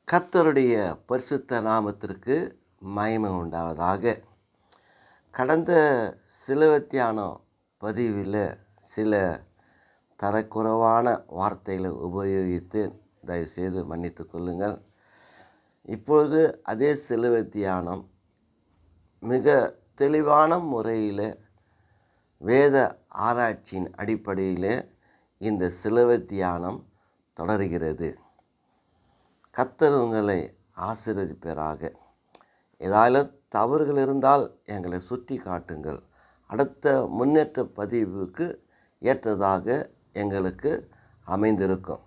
கர்த்தருடைய பரிசுத்த நாமத்திற்கு மகிமை உண்டாவதாக. கடந்த சிலுவை பதிவில் சில தரக்குறைவான வார்த்தைகளை உபயோகித்து தயவுசெய்து மன்னித்து கொள்ளுங்கள். இப்பொழுது அதே சிலுவை தியானம் மிக தெளிவான முறையில் வேத ஆராய்ச்சியின் அடிப்படையில் இந்த சிலுவை தியானம் தொடர்கிறது. கர்த்தர் உங்களை ஆசீர்வதிப்பாராக. ஏதாலும் தவறுகள் இருந்தால் எங்களை சுட்டி காட்டுங்கள். அடுத்த முன்னேற்ற பதிவுக்கு ஏற்றதாக எங்களுக்கு அமைந்திருக்கும்.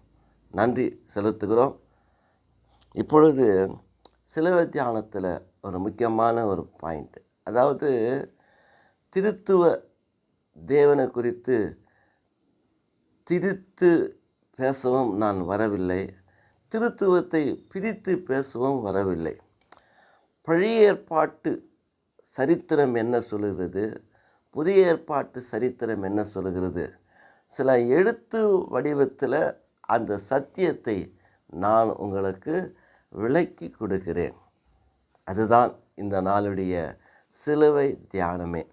நன்றி செலுத்துகிறோம். இப்பொழுது சிலுவை தியானத்தில் ஒரு முக்கியமான ஒரு பாயிண்ட், அதாவது திருத்துவ தேவனை குறித்து திரித்து பேசவும் நான் வரவில்லை, திருத்துவத்தை பிரித்து பேசவும் வரவில்லை. பழைய ஏற்பாட்டு சரித்திரம் என்ன சொல்கிறது, புதிய ஏற்பாட்டு சரித்திரம் என்ன சொல்கிறது, சில எழுத்து வடிவத்தில் அந்த சத்தியத்தை நான் உங்களுக்கு விளக்கி கொடுக்கிறேன். அதுதான் இந்த நாளுடைய சிலுவை தியானமே.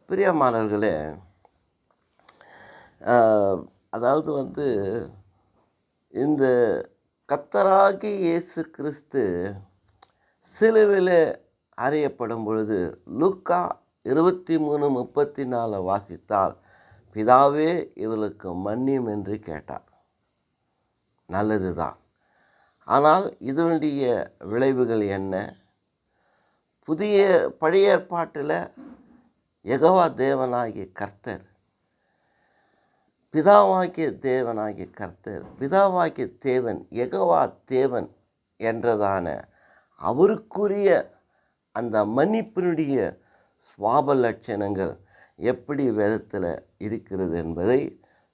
பிரியமானவர்களே, அதாவது இந்த கர்த்தராகிய இயேசு கிறிஸ்து சிலுவையில் அறையப்படும் பொழுது லூக்கா 23:34 வாசித்தால், பிதாவே இவர்களுக்கு மன்னியும் என்று கேட்டார். நல்லது தான். ஆனால் இதனுடைய விளைவுகள் என்ன? பழைய ஏற்பாட்டில் யெகோவா தேவனாகிய கர்த்தர், பிதாவாகிய தேவனாகிய கர்த்தர், பிதாவாகிய தேவன், யெகோவா தேவன் என்றதான அவருக்குரிய அந்த மன்னிப்பினுடைய சுவாப லட்சணங்கள் எப்படி வேதத்தில் இருக்கிறது என்பதை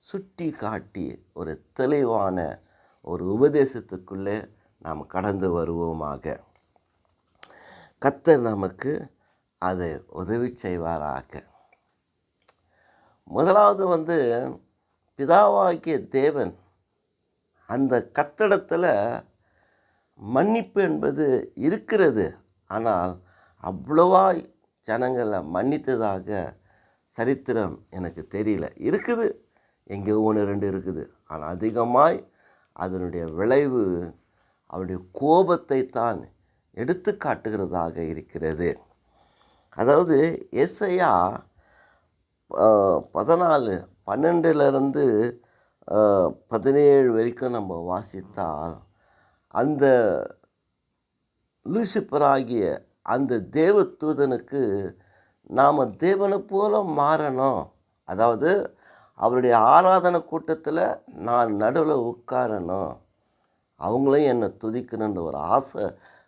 சுட்டி காட்டி ஒரு தெளிவான ஒரு உபதேசத்துக்குள்ளே நாம் கடந்து வருவோமாக. கர்த்தர் நமக்கு அதை உதவி செய்வாராக. முதலாவது பிதாவாகிய தேவன் அந்த கர்த்தரிடத்தில் மன்னிப்பு என்பது இருக்கிறது. ஆனால் அவ்வளவா ஜனங்களை மன்னித்ததாக சரித்திரம் எனக்கு தெரியல. இருக்குது, எங்கே 1-2 இருக்குது. ஆனால் அதிகமாய் அதனுடைய விளைவு அவருடைய கோபத்தை தான் எடுத்து காட்டுகிறதாக இருக்கிறது. அதாவது ஏசாயா 14:12 வரைக்கும் நம்ம வாசித்தால், அந்த லூசிபராகிய அந்த தேவ தூதனுக்கு நாம் தேவனை போல மாறணும், அதாவது அவருடைய ஆராதனை கூட்டத்தில் நான் நடுவில் உட்காரணும், அவங்களையும் என்னை துதிக்கணுன்ற ஒரு ஆசை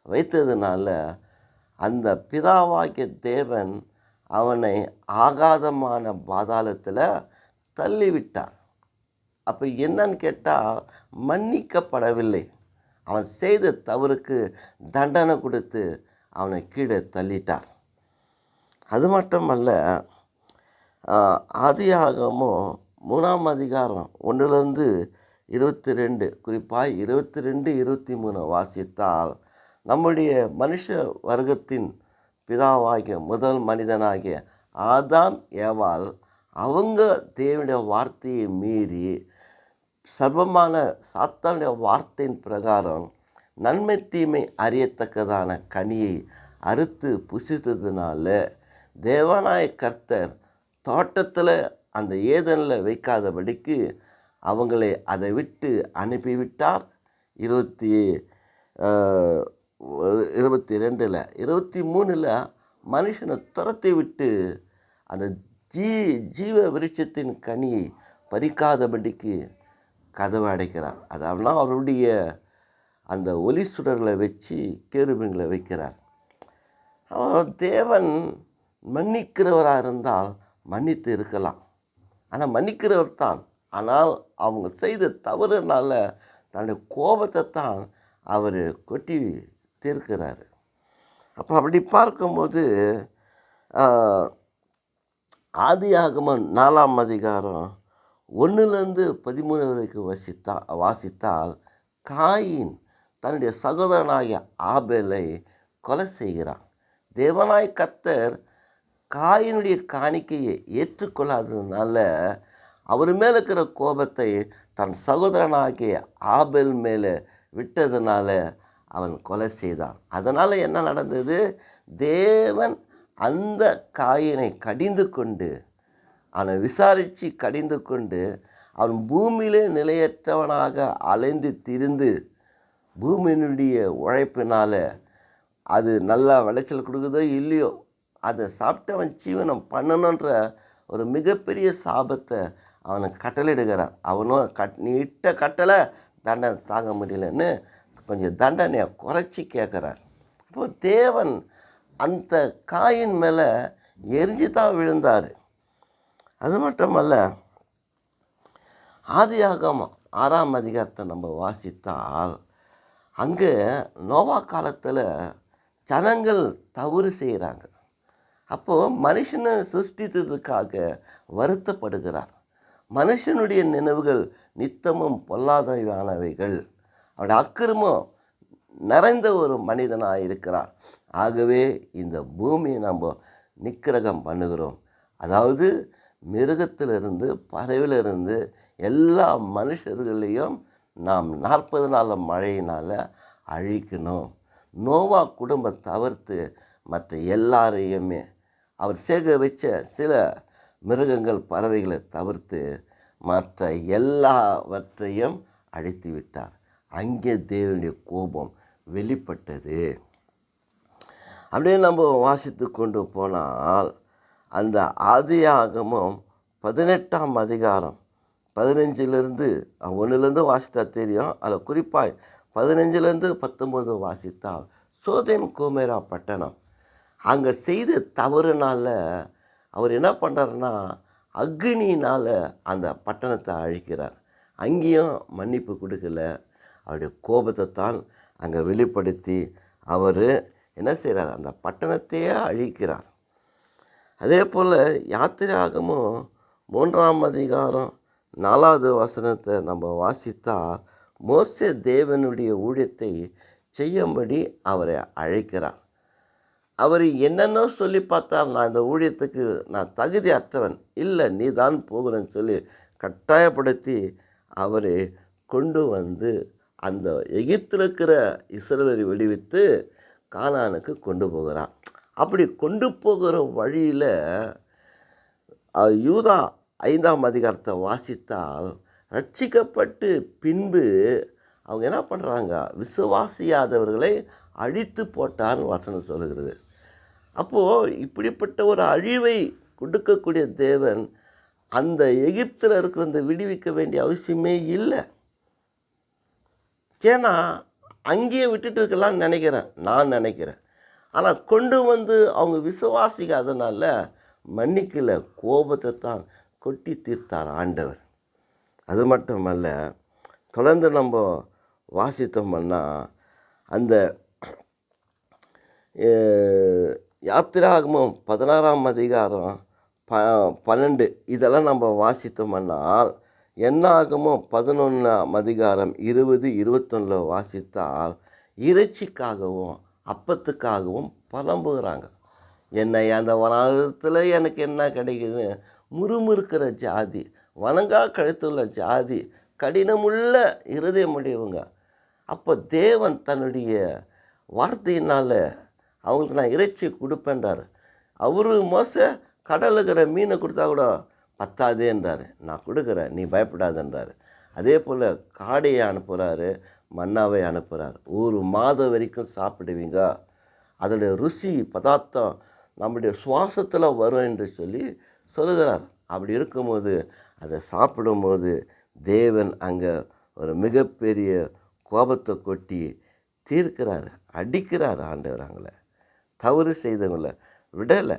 வைத்ததுனால அந்த பிதாவாகிய தேவன் அவனை ஆகாதமான பாதாளத்தில் தள்ளிவிட்டார். அப்போ என்னன்னு கேட்டால், மன்னிக்கப்படவில்லை. அவன் செய்த தவறுக்கு தண்டனை கொடுத்து அவனை கீழே தள்ளிட்டார். அது மட்டுமல்ல, ஆதியாகமம் 3:1-22, குறிப்பாக 22-23 வாசித்தால், நம்முடைய மனுஷ வர்க்கத்தின் பிதாவாகிய முதல் மனிதனாகிய ஆதாம் ஏவாள் அவங்க தேவனுடைய வார்த்தையை மீறி சர்வமான சாத்தானுடைய வார்த்தையின் பிரகாரம் நன்மை தீமை அறியத்தக்கதான கனியை அறுத்து புசித்ததுனால தேவனாய கர்த்தர் தோட்டத்தில் அந்த ஏதனில் வைக்காதபடிக்கு அவங்களை அதை விட்டு அனுப்பிவிட்டார். 22-23 மனுஷனை துரத்தி விட்டு அந்த ஜீவ விருட்சத்தின் கனியை பறிக்காதபடிக்கு கதவை அடைக்கிறார். அதாவது அவருடைய அந்த ஒளி சுடர்களை வச்சு கேருபீன்களை வைக்கிறார். தேவன் மன்னிக்கிறவராக இருந்தால் மன்னித்து இருக்கலாம். ஆனால் மன்னிக்கிறவர் தான். ஆனால் அவங்க செய்த தவறுனால தன்னுடைய கோபத்தை தான் அவர் கொட்டி தீர்க்கிறார். அப்போ அப்படி பார்க்கும்போது ஆதியாகமம் 4:1-13 வரைக்கும் வாசித்தால், காயின் தன்னுடைய சகோதரனாகிய ஆபேலை கொலை செய்கிறான். தேவனாய் கர்த்தர் காயினுடைய காணிக்கையை ஏற்றுக்கொள்ளாததுனால அவர் மேலே இருக்கிற கோபத்தை தன் சகோதரனாகிய ஆபேல் மேலே விட்டதுனால அவன் கொலை செய்தான். அதனால் என்ன நடந்தது? தேவன் அந்த காயினை கடிந்து கொண்டு அவனை விசாரித்து கடிந்து கொண்டு அவன் பூமியிலே நிலையற்றவனாக அலைந்து திரிந்து பூமியினுடைய உழைப்பினால் அது நல்லா விளைச்சல் கொடுக்குதோ இல்லையோ அதை சாப்பிட்டவன் ஜீவனம் பண்ணணுன்ற ஒரு மிகப்பெரிய சாபத்தை அவனுக்கு கட்டளையிடுகிறார். அவனும் நீ இட்ட கட்டளை தண்டனை தாங்க முடியலன்னு கொஞ்சம் தண்டனையை குறைச்சி கேட்குறார். இப்போது தேவன் அந்த காயின் மேலே எரிஞ்சு தான் விழுந்தார். அது மட்டுமல்ல, ஆதியாகமம் 6ஆம் அதிகாரத்தை நம்ம வாசித்தால் அங்கே நோவா காலத்தில் ஜனங்கள் தவறு செய்கிறாங்க. அப்போது மனுஷனை சிருஷ்டித்ததுக்காக வருத்தப்படுகிறார். மனுஷனுடைய நினைவுகள் நித்தமும் பொல்லாதவையானவைகள், அவருடைய அக்கிரமம் நிறைந்த ஒரு மனிதனாக இருக்கிறார். ஆகவே இந்த பூமியை நம்ம நிக்கிரகம் பண்ணுகிறோம். அதாவது மிருகத்திலிருந்து பறவையிலிருந்து எல்லா மனுஷர்களையும் நாம் 40 நாள் மழையினால் அழிக்கணும். நோவா குடும்பம் தவிர்த்து மற்ற எல்லாரையுமே அவர் சேக வச்ச சில மிருகங்கள் பறவைகளை தவிர்த்து மற்ற எல்லாவற்றையும் அழித்து விட்டார். அங்கே தேவனுடைய கோபம் வெளிப்பட்டது. அப்படியே நம்ம வாசித்து கொண்டு போனால் அந்த ஆதியாகமம் 18ஆம் அதிகாரம் 15லேருந்து 1லேருந்து வாசித்தா தெரியும். அதில் குறிப்பாக 15லேருந்து 19 வாசித்தால் சோதோம் கோமோரா பட்டணம் அங்கே செய்த தவறுனால அவர் என்ன பண்ணுறாருன்னா அக்னியினால் அந்த பட்டணத்தை அழிக்கிறார். அங்கேயும் மன்னிப்பு கொடுக்கல. அவருடைய கோபத்தை தான் அங்கே வெளிப்படுத்தி அவர் என்ன செய்கிறார்? அந்த பட்டணத்தையே அழிக்கிறார். அதே போல் யாத்திராகமும் 3ஆம் அதிகாரம் 4வது வசனத்தை நம்ம வாசித்தால் மோசே தேவனுடைய ஊழியத்தை செய்யும்படி அவரை அழைக்கிறார். அவர் என்னென்னோ சொல்லி பார்த்தார், நான் இந்த ஊழியத்துக்கு நான் தகுதி அற்றவன், இல்லை நீ தான் போகிறேன்னு சொல்லி கட்டாயப்படுத்தி அவரை கொண்டு வந்து அந்த எகிப்தில் இருக்கிற இஸ்ரவேலை விடுவித்து கானானுக்கு கொண்டு போகிறார். அப்படி கொண்டு போகிற வழியில் யூதா 5ஆம் அதிகாரத்தை வாசித்தால் ரட்சிக்கப்பட்டு பின்பு அவங்க என்ன பண்ணுறாங்க? விசுவாசியாதவர்களை அழித்து போட்டார்னு வசனம் சொல்லுகிறது. அப்போது இப்படிப்பட்ட ஒரு அழிவை கொடுக்கக்கூடிய தேவன் அந்த எகிப்தில் இருக்கிறத விடுவிக்க வேண்டிய அவசியமே இல்லை. ஏன்னா அங்கேயே விட்டுட்டு இருக்கலாம்னு நான் நினைக்கிறேன். ஆனால் கொண்டு வந்து அவங்க விசுவாசிக்காதனால மன்னிக்கல, கோபத்தை தான் கொட்டி தீர்த்தார் ஆண்டவர். அது மட்டுமல்ல, தொடர்ந்து நம்ம வாசித்தோம்னா அந்த யாத்திராகமம் 16ஆம் அதிகாரம் 12 இதெல்லாம் நம்ம வாசித்தோம்னால் என்னாகமும் 11ஆம் அதிகாரம் 20, 21 வாசித்தால் இறைச்சிக்காகவும் அப்பத்துக்காகவும் புலம்புகிறாங்க. என்னை அந்த வனாந்தரத்தில் எனக்கு என்ன கிடைக்குது? முறுமுறுக்கிற ஜாதி, வணங்கா கழுத்துள்ள ஜாதி, கடினமுள்ள இருதயமுடையவங்க. அப்போ தேவன் தன்னுடைய வார்த்தையினால் அவங்களுக்கு நான் இறைச்சி கொடுப்பேன்றார். அவரு மோசே கடலுக்கிற மீனை கொடுத்தா கூட பத்தாதேன்றார். நான் கொடுக்குறேன், நீ பயப்படாதன்றார். அதே போல் காடையை அனுப்புகிறாரு, மன்னாவை அனுப்புகிறார். 1 மாதம் வரைக்கும் சாப்பிடுவீங்க, அதோடைய ருசி பதார்த்தம் நம்முடைய சுவாசத்தில் வரும் என்று சொல்லி சொல்லுகிறார். அப்படி இருக்கும்போது அதை சாப்பிடும்போது தேவன் அங்கே ஒரு மிகப்பெரிய கோபத்தை கொட்டி தீர்க்கிறார், அடிக்கிறார் ஆண்டவர். அவங்கள தவறு செய்தவங்கள விடலை.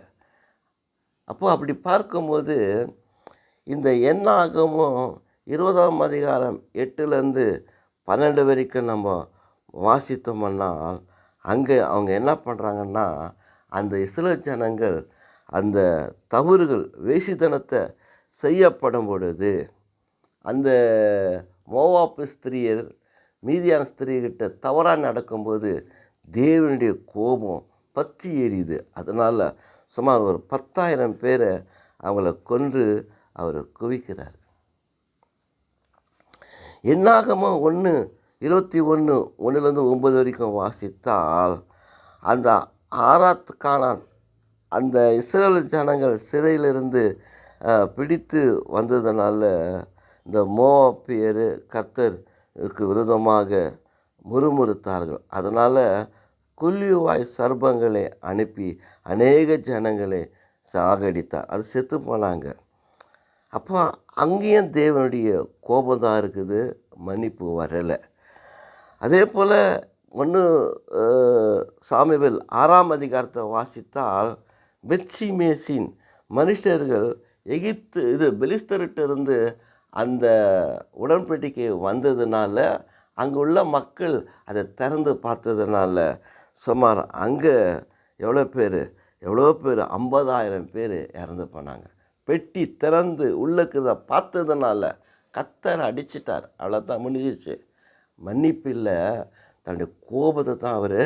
அப்போது அப்படி பார்க்கும்போது இந்த என்னாகமும் 20ஆம் அதிகாரம் 8லேருந்து 12 வரைக்கும் நம்ம வாசித்தோம்னா அங்கே அவங்க என்ன பண்ணுறாங்கன்னா அந்த இஸ்ரவேல் ஜனங்கள் அந்த தவறுகள் வேசித்தனத்தை செய்யப்படும் பொழுது அந்த மோவாப்பு ஸ்திரியர் மீதியான ஸ்திரீகிட்ட தவறாக நடக்கும்போது தேவனுடைய கோபம் பற்றி எரியுது. அதனால் சுமார் ஒரு 10,000 பேரை அவங்கள கொன்று அவர் குவிக்கிறார். என்னாகமோ 1:21 1லேருந்து 9 வரைக்கும் வாசித்தால், அந்த ஆராத் கானான் அந்த இஸ்ரவேல் ஜனங்கள் சிறையிலிருந்து பிடித்து வந்ததுனால இந்த மோவாபியர் கர்த்தருக்கு விரோதமாக முறுமுறுத்தார்கள். அதனால் கொல்லிவாய் சர்ப்பங்களை அனுப்பி அநேக ஜனங்களை சாகடித்தார். அது செத்து போனாங்க. அப்போ அங்கேயும் தேவனுடைய கோபந்தான் இருக்குது, மன்னிப்பு வரலை. அதே போல் 1 சாமுவேல் 6ஆம் அதிகாரத்தை வாசித்தால், பெத்ஷிமேசின் மனுஷர்கள் பெலிஸ்தரிட்டிருந்து அந்த உடன்படிக்கை வந்ததுனால அங்கே உள்ள மக்கள் அதை திறந்து பார்த்ததுனால சுமார் அங்கே எவ்வளோ பேர் 50,000 பேர் இறந்து போனாங்க. பெட்டி திறந்து உள்ளுக்குறத பார்த்ததுனால கர்த்தர் அடிச்சிட்டார். அவ்வளோதான், முடிஞ்சிச்சு. மன்னிப்பில்லை, தன்னுடைய கோபத்தை தான் அவர்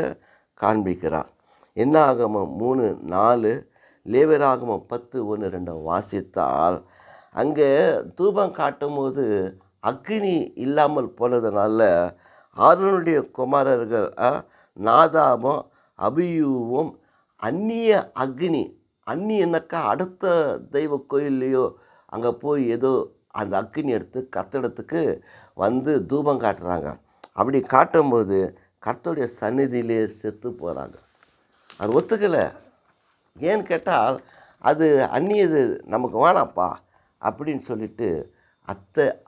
காண்பிக்கிறார். என்னாகமம் 3:4, லேவியராகமம் 10:1-2 வாசித்தால், அங்கே தூபம் காட்டும்போது அக்னி இல்லாமல் போனதுனால ஆரோனுடைய குமாரர்கள் நாதாபும் அபியூவும் அந்நிய அக்னி, அந்நியனாக்கா அடுத்த தெய்வ கோயில்லையோ அங்கே போய் ஏதோ அந்த அக்னி எடுத்து கர்த்தரிடத்துக்கு வந்து தூபம் காட்டுறாங்க. அப்படி காட்டும்போது கர்த்தருடைய சந்நிதியிலே செத்து போகிறாங்க. அது ஒத்துக்கலை. ஏன்னு கேட்டால், அது அந்நியது, நமக்கு வேணாப்பா அப்படின்னு சொல்லிட்டு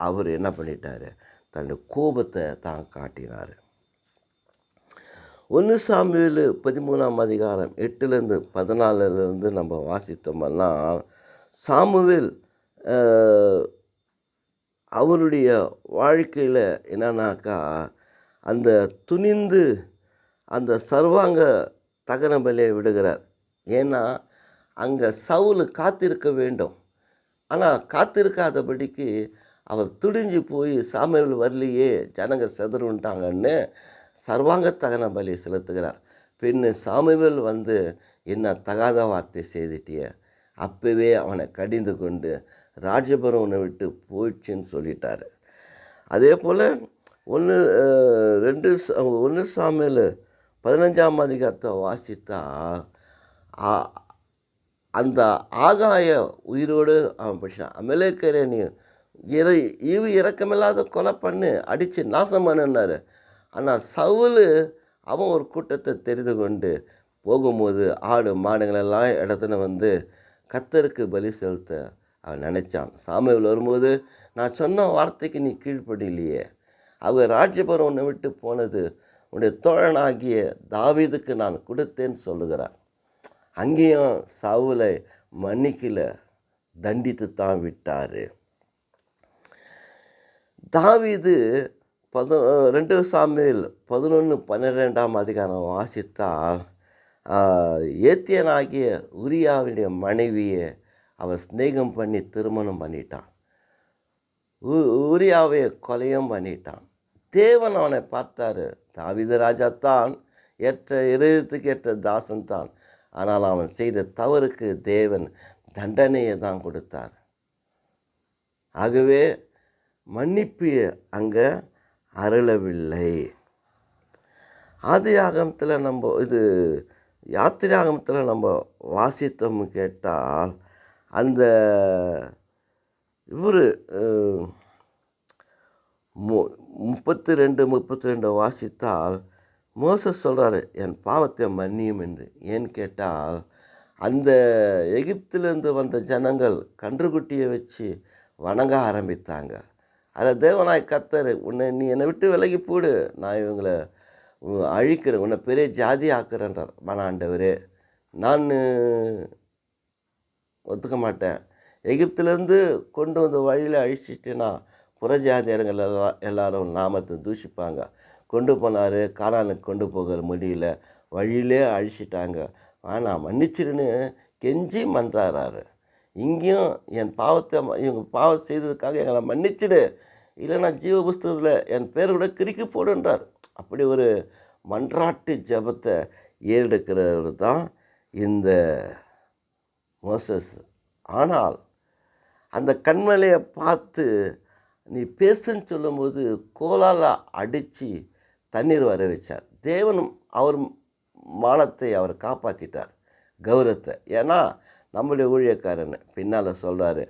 அவர் என்ன பண்ணிட்டார், தன்னுடைய கோபத்தை தான் காட்டினார். 1 சாமுவேல் 13ஆம் அதிகாரம் 8லேருந்து 14 நம்ம வாசித்தோம்னா, சாமுவேல் அவருடைய வாழ்க்கையில் என்னன்னாக்கா, அந்த துணிந்து அந்த சர்வாங்க தகன பலியை விடுகிறார். ஏன்னா அங்கே சவுல் காத்திருக்க வேண்டும். ஆனால் காத்திருக்காதபடிக்கு அவர் துடிஞ்சு போய் சாமுவேல் வரலையே, ஜனங்க செதறுன்ட்டாங்கன்னு சர்வாங்க தகன பலி செலுத்துகிறார். பின் சாமுவேல் வந்து, என்ன தகாத வார்த்தை செய்துட்டிய, அப்போவே அவனை கடிந்து கொண்டு ராஜபுரம் உன்னை விட்டு போயிடுச்சுன்னு சொல்லிட்டார். அதே போல் 1 சாமுவேல் 15ஆம் அதிகாரத்தை வாசித்தால், அந்த ஆகாய உயிரோடு அவன் படிச்சான். அமலேக்கரே, நீ ஈவு இறக்கமில்லாத கொலை பண்ணு, அடித்து நாசம் பண்ணுனார். ஆனால் சவுல் அவன் ஒரு கூட்டத்தை தெரிந்து கொண்டு போகும்போது ஆடு மாடுகளெல்லாம் இடத்துல வந்து கர்த்தருக்கு பலி செலுத்த அவன் நினச்சான். சாமுவேல் வரும்போது, நான் சொன்ன வார்த்தைக்கு நீ கீழ்ப்படிலையே, அவங்க ராஜ்யபுரம் உன்னை விட்டு போனது உன்னுடைய தோழனாகிய தாவீதுக்கு நான் கொடுத்தேன்னு சொல்லுகிறார். அங்கேயும் சவுலை மன்னிக்கல, தண்டித்து தான் விட்டார். தாவீது 2 சாமுவேல் 11-12ஆம் அதிகாரம் வாசித்தால், ஏத்தியனாகிய உரியாவுடைய மனைவியை அவன் சிநேகம் பண்ணி திருமணம் பண்ணிட்டான். உரியாவை கொலையும் பண்ணிட்டான். தேவன் அவனை பார்த்தார். தாவீது ராஜா தான், ஏற்ற இருதயத்துக்கு ஏற்ற தாசன் தான். ஆனால் அவன் செய்த தவறுக்கு தேவன் தண்டனையை தான் கொடுத்தார். ஆகவே மன்னிப்பு அங்கே அருளவில்லை. ஆதியாகமத்தில் யாத்திராகமத்தில் நம்ம வாசித்தோம்னு கேட்டால், அந்த இவர் 32 வாசித்தால், மோசஸ் சொல்கிறாரு, என் பாவத்தை மன்னியும் என்று. ஏன்னு கேட்டால், அந்த எகிப்திலேருந்து வந்த ஜனங்கள் கன்றுக்குட்டியை வச்சு வணங்க ஆரம்பித்தாங்க. அதில் தேவனாய் கர்த்தர், நீ என்னை விட்டு விலகி போடு, நான் இவங்களை அழிக்கிறேன், உன்னை பெரிய ஜாதி ஆக்குறேன்றார். ஆண்டவரே, நான் ஒத்துக்க மாட்டேன். எகிப்திலேருந்து கொண்டு வந்த வழியில் அழிச்சிட்டுனா புறஜாதியர்கள் எல்லாரும் நாமத்தை தூஷிப்பாங்க. கொண்டு போனார், கானானுக்கு கொண்டு போகிற முடியல, வழியிலே அழிச்சிட்டாங்க. ஆனால் மன்னிச்சிருன்னு கெஞ்சி மன்றாராரு. இங்கேயும் என் பாவத்தை, இவங்க பாவம் செய்ததுக்காக எங்களை மன்னிச்சிடு, இல்லைன்னா ஜீவ புஸ்தகத்தில் என் பேர் கூட கிறுக்கி போடுன்றார். அப்படி ஒரு மன்றாட்டு ஜெபத்தை ஏறெடுக்கிறவர் தான் இந்த மோசஸ். ஆனால் அந்த கன்மலையை பார்த்து நீ பேசுன்னு சொல்லும்போது கோலால் அடித்து தண்ணீர் வர வச்சார். தேவனும் அவர் மானத்தை அவர் காப்பாற்றிட்டார், கௌரவத்தை. ஏன்னா நம்முடைய ஊழியக்காரன் பின்னால் சொல்கிறாரு,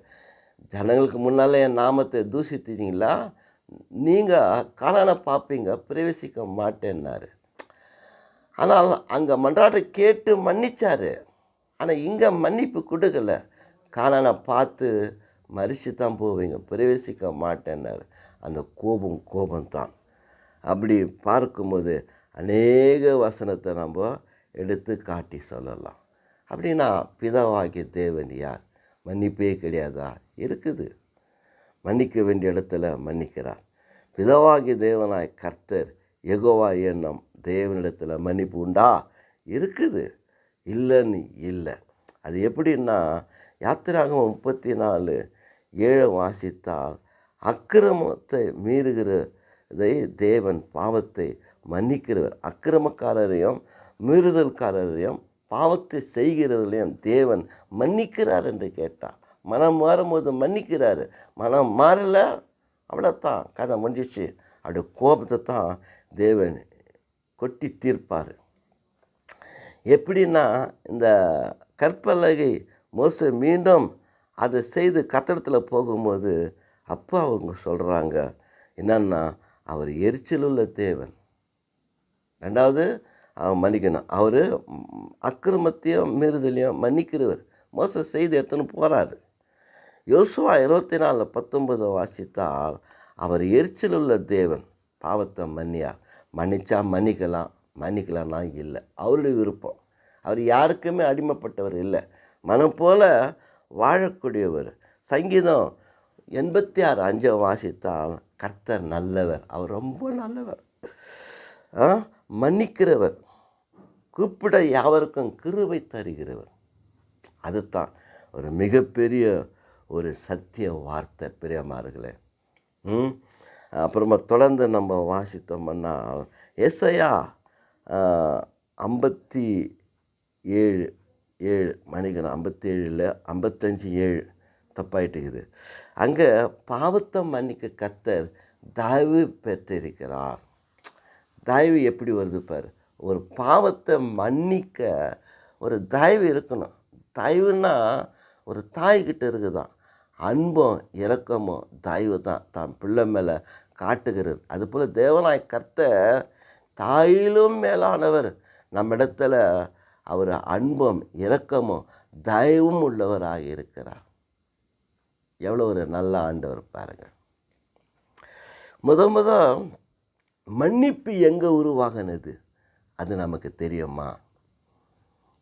ஜனங்களுக்கு முன்னால் என் நாமத்தை தூசித்தீங்களா, நீங்கள் காணான பார்ப்பீங்க, பிரவேசிக்க மாட்டேன்னாரு. ஆனால் அங்கே மன்றாட்டை கேட்டு மன்னிச்சார். ஆனால் இங்கே மன்னிப்பு கொடுக்கல. காணான பார்த்து மறித்து தான் போவீங்க, பிரவேசிக்க மாட்டேன்னாரு. அந்த கோபம்தான். அப்படி பார்க்கும்போது அநேக வசனத்தை நம்ம எடுத்து காட்டி சொல்லலாம். அப்படின்னா பிதாவாகிய தேவன் யார்? மன்னிப்பே கிடையாதா? இருக்குது. மன்னிக்க வேண்டிய இடத்துல மன்னிக்கிறார். பிதாவாகிய தேவனாய் கர்த்தர் யெகோவா என்னும் தேவனிடத்தில் மன்னிப்பு உண்டா? இருக்குது. இல்லைன்னு இல்லை. அது எப்படின்னா யாத்திராகமம் 34:7 வாசித்தால், அக்கிரமத்தை மீறுகிறதை தேவன் பாவத்தை மன்னிக்கிறவர், அக்கிரமக்காரரையும் மீறுதல்காரரையும் பாவத்தை செய்கிறவர்களையும் தேவன் மன்னிக்கிறார் என்று கேட்டார். மனம் மாறும்போது மன்னிக்கிறாரு. மனம் மாறலை, அவ்வளோத்தான், கதை முடிஞ்சிச்சு. அப்படி கோபத்தை தான் தேவன் கொட்டி தீர்ப்பார். எப்படின்னா இந்த கற்பலகை மோசே மீண்டும் அதை செய்து கத்தடத்தில் போகும்போது அப்போ அவங்க சொல்கிறாங்க என்னன்னா, அவர் எரிச்சல் உள்ள தேவன். ரெண்டாவது அவன் மன்னிக்கணும். அவர் அக்கிரமத்தையும் மீறுதலையும் மன்னிக்கிறவர். மோசே செய்து எடுத்துன்னு போகிறாரு. யோசுவா 24:19 வாசித்தால், அவர் எரிச்சல் உள்ள தேவன், பாவத்தை மன்னியார். மன்னிச்சா மன்னிக்கலாம், மன்னிக்கலாம்னா இல்லை. அவருடைய விருப்பம். அவர் யாருக்குமே அடிமைப்பட்டவர் இல்லை. மனம் போல் வாழக்கூடியவர். சங்கீதம் 86:5 வாசித்தால், கர்த்தர் நல்லவர், அவர் ரொம்ப நல்லவர், மன்னிக்கிறவர், கூப்பிட யாவருக்கும் கிருபை தருகிறவர். அதுதான் ஒரு மிகப்பெரிய ஒரு சத்திய வார்த்தை பிரியமார்களே. அப்புறமா தொடர்ந்து நம்ம வாசித்தோம்னா ஏசாயா 57:7 மணிக்கணும், 57 55:7 தப்பாயிட்டுக்குது. அங்கே பாவத்தை மன்னிக்க கர்த்தர் தயவு பெற்றிருக்கிறார். தயவு எப்படி வருது பாரு. ஒரு பாவத்தை மன்னிக்க ஒரு தயவு இருக்கணும். தயவுன்னா ஒரு தாய்கிட்ட இருக்குதான். அன்பும் இரக்கமும் தயவு தான் பிள்ளை மேலே காட்டுகிறது. அதுபோல் தேவனாய் கர்த்தர் தாயிலும் மேலானவர். நம்மிடத்தில் அவர் அன்பும் இரக்கமும் தயவும் உள்ளவராக இருக்கிறார். எவ்வளோ ஒரு நல்ல ஆண்டவர் பாருங்கள். முத மன்னிப்பு எங்கே உருவாகினது அது நமக்கு தெரியுமா?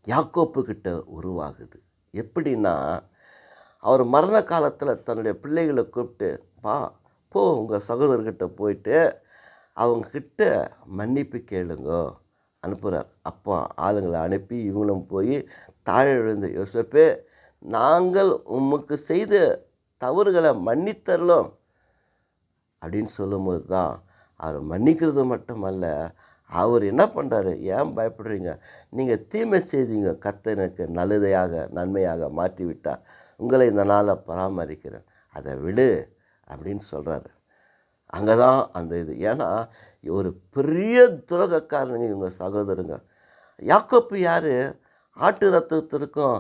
யாக்கோப்புக்கிட்ட உருவாகுது. எப்படின்னா, அவர் மரண காலத்தில் தன்னுடைய பிள்ளைகளை கூப்பிட்டு, போ உங்கள் சகோதரர்கிட்ட போயிட்டு அவங்கக்கிட்ட மன்னிப்பு கேளுங்க அனுப்புகிறார். அப்போ ஆளுங்களை அனுப்பி இவங்களும் போய் தாழெழுந்து, யோசேப்பே, நாங்கள் உமக்கு செய்த தவறுகளை மன்னித்தரலாம் அப்படின்னு சொல்லும்போது தான் அவர் மன்னிக்கிறது மட்டுமல்ல, அவர் என்ன பண்ணுறாரு, ஏன் பயப்படுறீங்க, நீங்கள் தீமை செய்தீங்க, கர்த்தர் எனக்கு நல்லதையாக நன்மையாக மாற்றிவிட்டார், உங்களை இந்த நாளை பராமரிக்கிறேன், அதை விடு அப்படின்னு சொல்கிறாரு. அங்கே தான் அந்த இது. ஏன்னா ஒரு பெரிய துரோகக்காரனுங்க இவங்க சகோதரங்க. யாக்கோப்பு யார்? ஆட்டு ரத்தத்திற்கும்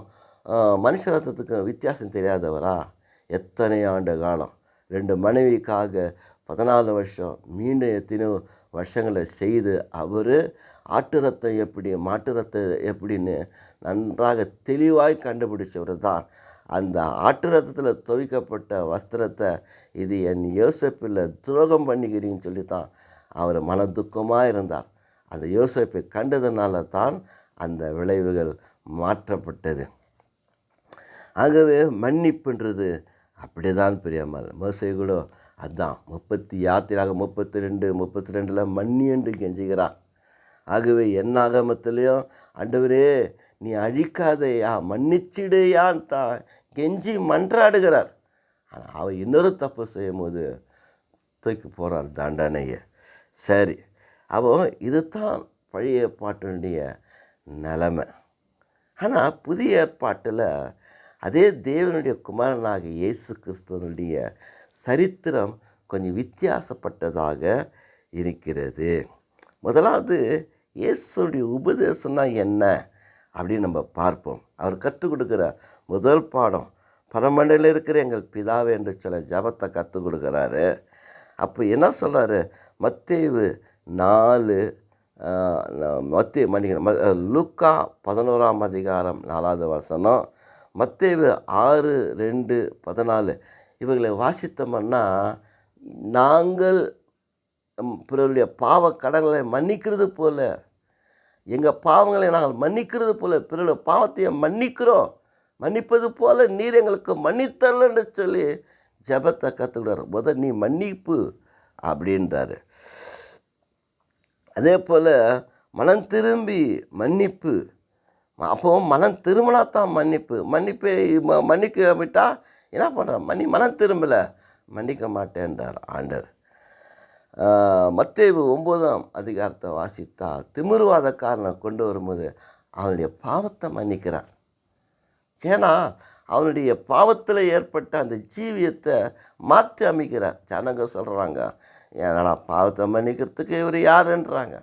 மனுஷ ரத்தத்துக்கும் வித்தியாசம் தெரியாதவரா? எத்தனை ஆண்டு காலம் 2 மனைவிக்காக 14 வருஷம் மீண்டும் எத்தனையோ வருஷங்களை செய்து அவர் ஆட்டு ரத்தம் எப்படி மாட்டு ரத்தம் எப்படின்னு நன்றாக தெளிவாய் கண்டுபிடிச்சவர் தான். அந்த ஆட்டு ரத்தத்தில் துவைக்கப்பட்ட வஸ்திரத்தை இது என் யோசேப்பில் துரோகம் பண்ணிக்கிறீங்கன்னு சொல்லி தான் அவர் மன துக்கமாக இருந்தார். அந்த யோசேப்பை கண்டதுனால தான் அந்த விளைவுகள் மாற்றப்பட்டது. ஆகவே மன்னிப்புன்றது அப்படி தான் பிரியமல். மோசே கூட அதுதான் 32 மன்னி என்று கெஞ்சுகிறார். ஆகவே என்னாகமத்திலையும் ஆண்டவரே நீ அழிக்காதையா மன்னிச்சிடையான்னு தான் கெஞ்சி மன்றாடுகிறார். ஆனால் அவர் இன்னொரு தப்பு செய்யும் போது தூக்கி போகிறார் தண்டனையை. சரி, அப்போ இதுதான் பழைய ஏற்பாட்டினுடைய நிலைமை. ஆனால் புதிய ஏற்பாட்டில் அதே தேவனுடைய குமாரனாகிய இயேசு கிறிஸ்துவனுடைய சரித்திரம் கொஞ்சம் வித்தியாசப்பட்டதாக இருக்கிறது. முதலாவது, இயேசுடைய உபதேசம்னா என்ன அப்படின்னு நம்ம பார்ப்போம். அவர் கற்றுக் கொடுக்குற முதல் பாடம், பரமண்டலில் இருக்கிற எங்கள் பிதாவே என்று சொல்ல ஜபத்தை கற்றுக் கொடுக்குறாரு. அப்போ என்ன சொல்கிறாரு? மத்தேயு 4 லூக்கா 11ஆம் அதிகாரம் 4வது வசனம், மத்தேயு 6:2-14 இவர்களை வாசித்தோம்னா, நாங்கள் பிறருடைய பாவ கடன்களை மன்னிக்கிறது போல, எங்கள் பாவங்களை நாங்கள் மன்னிக்கிறது போல பிறருடைய பாவத்தையே மன்னிக்கிறோம், மன்னிப்பது போல நீர் எங்களுக்கு மன்னித்தரலன்னு சொல்லி ஜபத்தை கற்றுக்கிறார். நீ மன்னிப்பு அப்படின்றாரு. அதே போல் மனம் திரும்பி மன்னிப்பு. அப்போ மனம் திரும்பினாத்தான் மன்னிப்பு. மன்னிக்க விட்டால் என்ன பண்ணுறான்? மனம் திரும்பலை, மன்னிக்க மாட்டேன்றார் ஆண்டவர். மத்தேயு 9ஆம் அதிகாரத்தை வாசித்தால் திமிர்வாதக்காரனை கொண்டு வரும்போது அவனுடைய பாவத்தை மன்னிக்கிறார். ஏன்னா அவனுடைய பாவத்தில் ஏற்பட்ட அந்த ஜீவியத்தை மாற்றி அமைக்கிறார். ஜனங்க சொல்கிறாங்க, ஏன்னா பாவத்தை மன்னிக்கிறதுக்கு இவர் யாருன்றாங்க.